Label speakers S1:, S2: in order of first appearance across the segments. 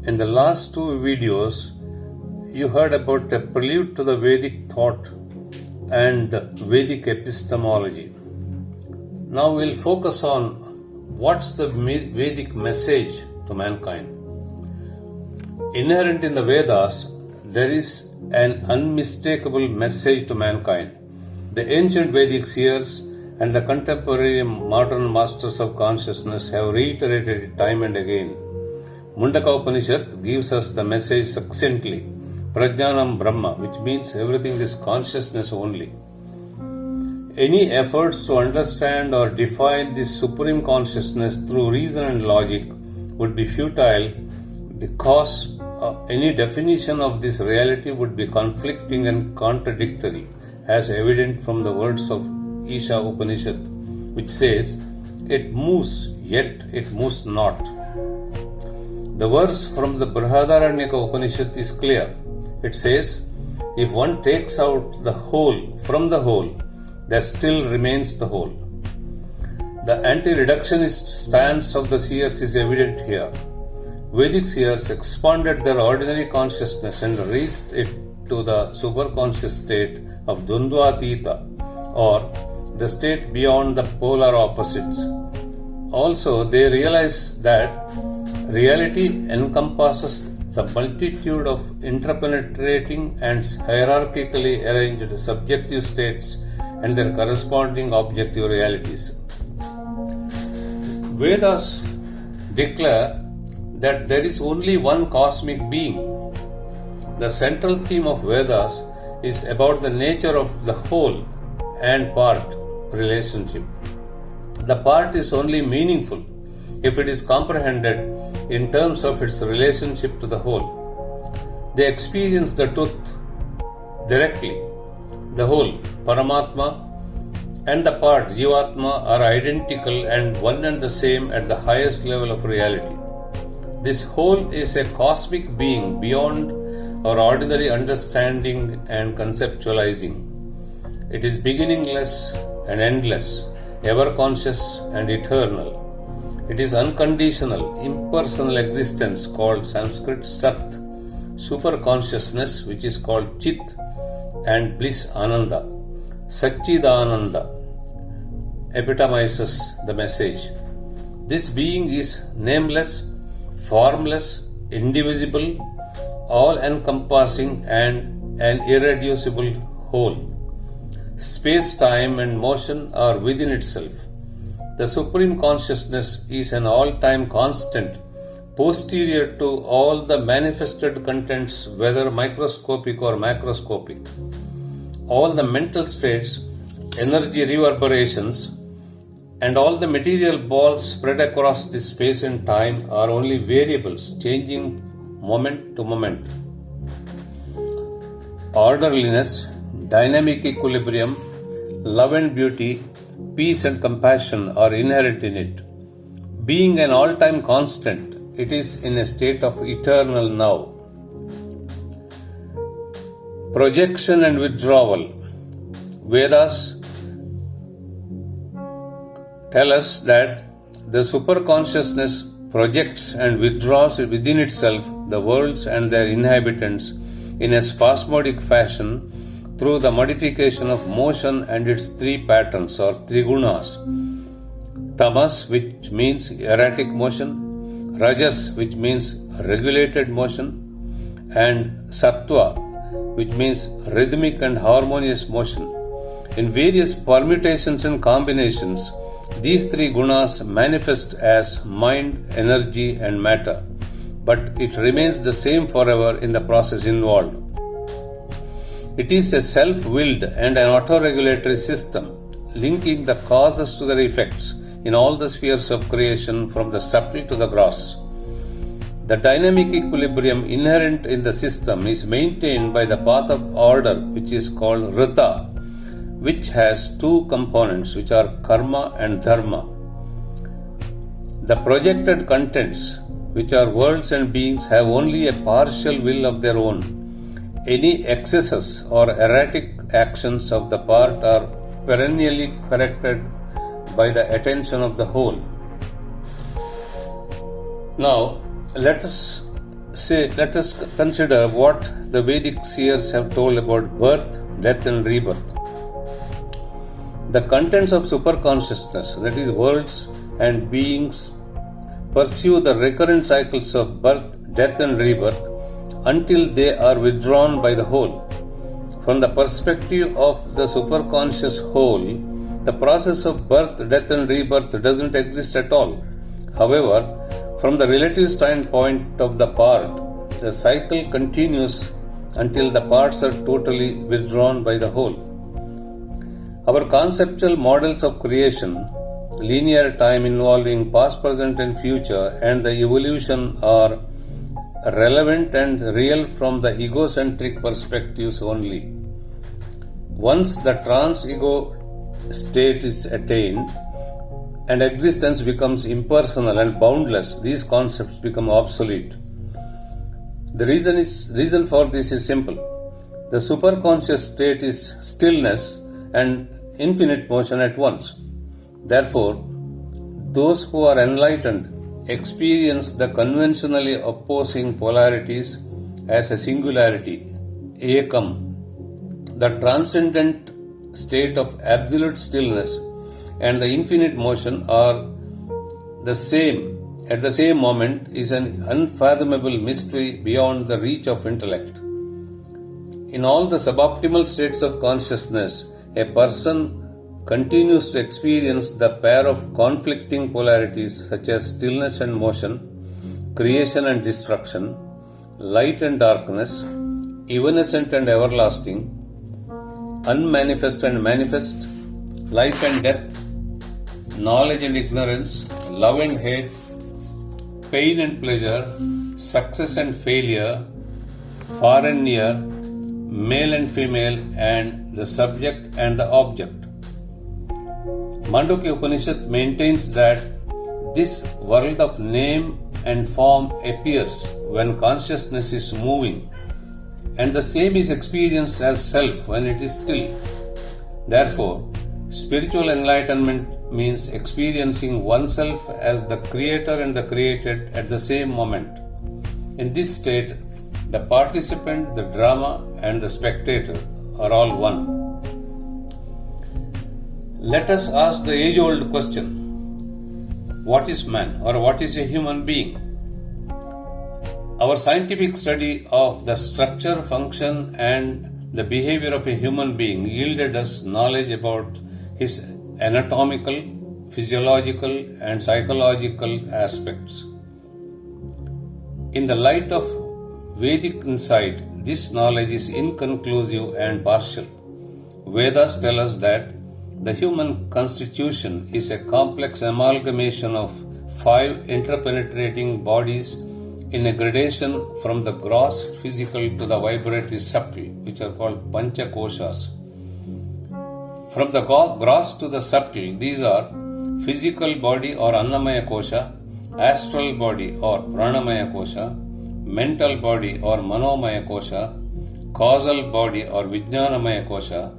S1: In the last two videos, you heard about the prelude to the Vedic thought and Vedic epistemology. Now we'll focus on what's the Vedic message to mankind. Inherent in the Vedas, there is an unmistakable message to mankind. The ancient Vedic seers and the contemporary modern masters of consciousness have reiterated it time and again. Mundaka Upanishad gives us the message succinctly, Prajnanam Brahma, which means everything is consciousness only. Any efforts to understand or define this supreme consciousness through reason and logic would be futile because any definition of this reality would be conflicting and contradictory, as evident from the words of Isha Upanishad, which says, "It moves, yet it moves not." The verse from the Brihadaranyaka Upanishad is clear. It says, if one takes out the whole from the whole, there still remains the whole. The anti-reductionist stance of the seers is evident here. Vedic seers expanded their ordinary consciousness and raised it to the superconscious state of Dvandvatita, or the state beyond the polar opposites. Also, they realized that reality encompasses the multitude of interpenetrating and hierarchically arranged subjective states and their corresponding objective realities. Vedas declare that there is only one cosmic being. The central theme of Vedas is about the nature of the whole and part relationship. The part is only meaningful if it is comprehended in terms of its relationship to the whole. They experience the truth directly. The whole, Paramatma, and the part, Jivatma, are identical and one and the same at the highest level of reality. This whole is a cosmic being beyond our ordinary understanding and conceptualizing. It is beginningless and endless, ever conscious and eternal. It is unconditional, impersonal existence called Sanskrit Sat, superconsciousness which is called Chit, and bliss Ananda. Satchidananda epitomizes the message. This being is nameless, formless, indivisible, all-encompassing and an irreducible whole. Space, time and motion are within itself. The Supreme Consciousness is an all-time constant, posterior to all the manifested contents, whether microscopic or macroscopic. All the mental states, energy reverberations, and all the material balls spread across this space and time are only variables, changing moment to moment. Orderliness, dynamic equilibrium, love and beauty, peace and compassion are inherent in it. Being an all-time constant, it is in a state of eternal now. Projection and withdrawal. Vedas tell us that the superconsciousness projects and withdraws within itself the worlds and their inhabitants in a spasmodic fashion through the modification of motion and its three patterns or trigunas. Tamas, which means erratic motion, Rajas, which means regulated motion, and Sattva, which means rhythmic and harmonious motion. In various permutations and combinations, these three gunas manifest as mind, energy, and matter, but it remains the same forever in the process involved. It is a self-willed and an auto-regulatory system, linking the causes to their effects in all the spheres of creation from the subtle to the gross. The dynamic equilibrium inherent in the system is maintained by the path of order, which is called Rita, which has two components, which are karma and dharma. The projected contents, which are worlds and beings, have only a partial will of their own. Any excesses or erratic actions of the part are perennially corrected by the attention of the whole. Now, let us Let us consider what the Vedic seers have told about birth, death, and rebirth. The contents of superconsciousness, that is, worlds and beings, pursue the recurrent cycles of birth, death, and rebirth until they are withdrawn by the whole. From the perspective of the superconscious whole, the process of birth, death, and rebirth doesn't exist at all. However, from the relative standpoint of the part, the cycle continues until the parts are totally withdrawn by the whole. Our conceptual models of creation, linear time involving past, present, and future, and the evolution are relevant and real from the egocentric perspectives only. Once the trans-ego state is attained and existence becomes impersonal and boundless, these concepts become obsolete. The reason for this is simple. The superconscious state is stillness and infinite motion at once. Therefore, those who are enlightened experience the conventionally opposing polarities as a singularity, ekam. The transcendent state of absolute stillness and the infinite motion are the same at the same moment is an unfathomable mystery beyond the reach of intellect. In all the suboptimal states of consciousness, a person continues to experience the pair of conflicting polarities such as stillness and motion, creation and destruction, light and darkness, evanescent and everlasting, unmanifest and manifest, life and death, knowledge and ignorance, love and hate, pain and pleasure, success and failure, far and near, male and female, and the subject and the object. Mandukya Upanishad maintains that this world of name and form appears when consciousness is moving, and the same is experienced as self when it is still. Therefore, spiritual enlightenment means experiencing oneself as the creator and the created at the same moment. In this state, the participant, the drama, and the spectator are all one. Let us ask the age-old question: what is man, or what is a human being? Our scientific study of the structure, function, and the behavior of a human being yielded us knowledge about his anatomical, physiological, and psychological aspects. In the light of Vedic insight, this knowledge is inconclusive and partial. Vedas tell us that the human constitution is a complex amalgamation of 5 interpenetrating bodies in a gradation from the gross physical to the vibratory subtle, which are called pancha koshas. From the gross to the subtle, these are physical body or annamaya kosha, astral body or pranamaya kosha, mental body or manomaya kosha, causal body or vijnanamaya kosha,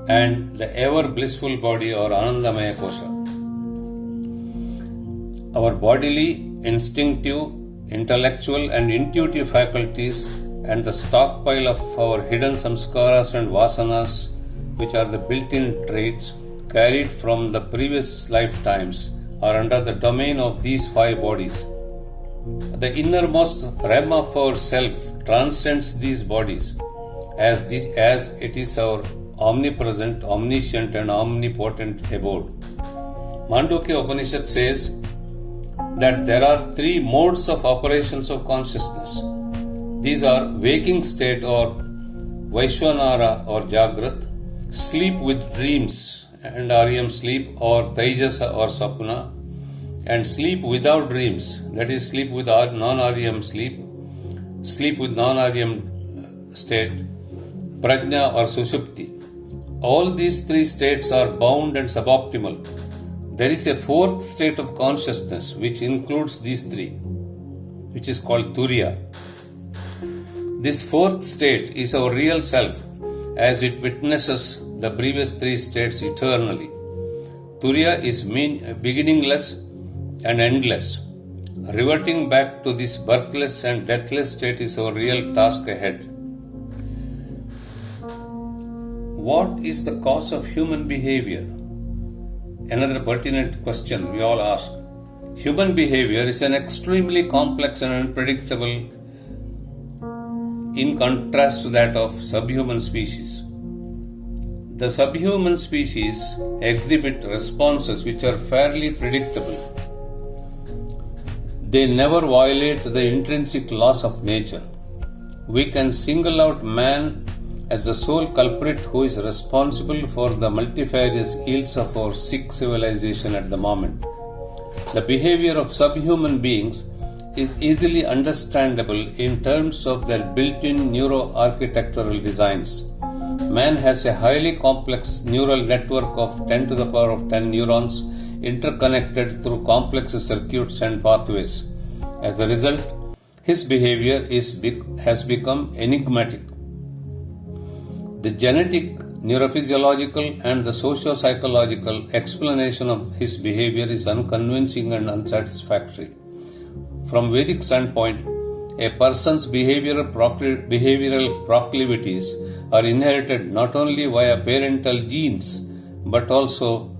S1: and the ever blissful body or anandamaya kosha. Our bodily, instinctive, intellectual and intuitive faculties and the stockpile of our hidden samskaras and vasanas, which are the built-in traits carried from the previous lifetimes, are under the domain of these 5 bodies. The innermost realm of our self transcends these bodies, as it is our omnipresent, omniscient and omnipotent abode. Mandukya Upanishad says that there are 3 modes of operations of consciousness. These are waking state or Vaishwanara or Jagrat, sleep with dreams and REM sleep or Taijasa or Sapna, and sleep without dreams, that is sleep with non-REM sleep, sleep with non-REM state, Prajna or Sushupti. All these 3 states are bound and suboptimal. There is a 4th state of consciousness which includes these 3, which is called Turiya. This 4th state is our real self, as it witnesses the previous 3 states eternally. Turiya is beginningless and endless. Reverting back to this birthless and deathless state is our real task ahead. What is the cause of human behavior? Another pertinent question we all ask. Human behavior is an extremely complex and unpredictable in contrast to that of subhuman species. The subhuman species exhibit responses which are fairly predictable. They never violate the intrinsic laws of nature. We can single out man as the sole culprit who is responsible for the multifarious ills of our sick civilization at the moment. The behavior of subhuman beings is easily understandable in terms of their built-in neuro-architectural designs. Man has a highly complex neural network of 10 to the power of 10 neurons interconnected through complex circuits and pathways. As a result, his behavior has become enigmatic. The genetic, neurophysiological, and the socio-psychological explanation of his behavior is unconvincing and unsatisfactory. From Vedic standpoint, a person's behavioral proclivities are inherited not only via parental genes but also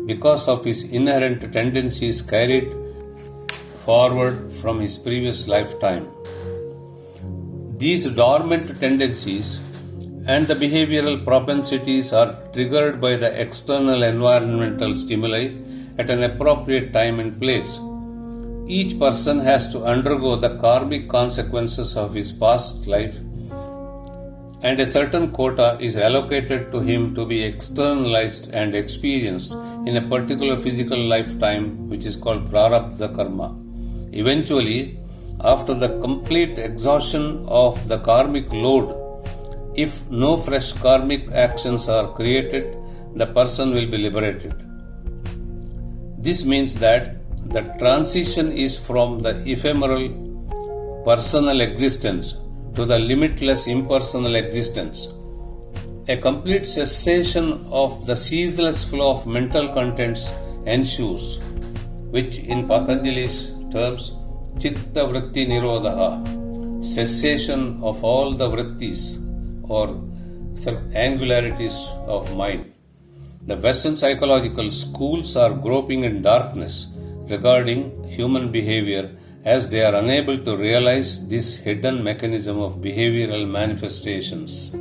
S1: because of his inherent tendencies carried forward from his previous lifetime. These dormant tendencies and the behavioral propensities are triggered by the external environmental stimuli at an appropriate time and place. Each person has to undergo the karmic consequences of his past life, and a certain quota is allocated to him to be externalized and experienced in a particular physical lifetime, which is called prarabdha karma. Eventually, after the complete exhaustion of the karmic load, if no fresh karmic actions are created, the person will be liberated. This means that the transition is from the ephemeral personal existence to the limitless impersonal existence. A complete cessation of the ceaseless flow of mental contents ensues, which in Patanjali's terms, chitta vritti nirodha, cessation of all the vrittis or angularities of mind. The Western psychological schools are groping in darkness regarding human behavior as they are unable to realize this hidden mechanism of behavioral manifestations.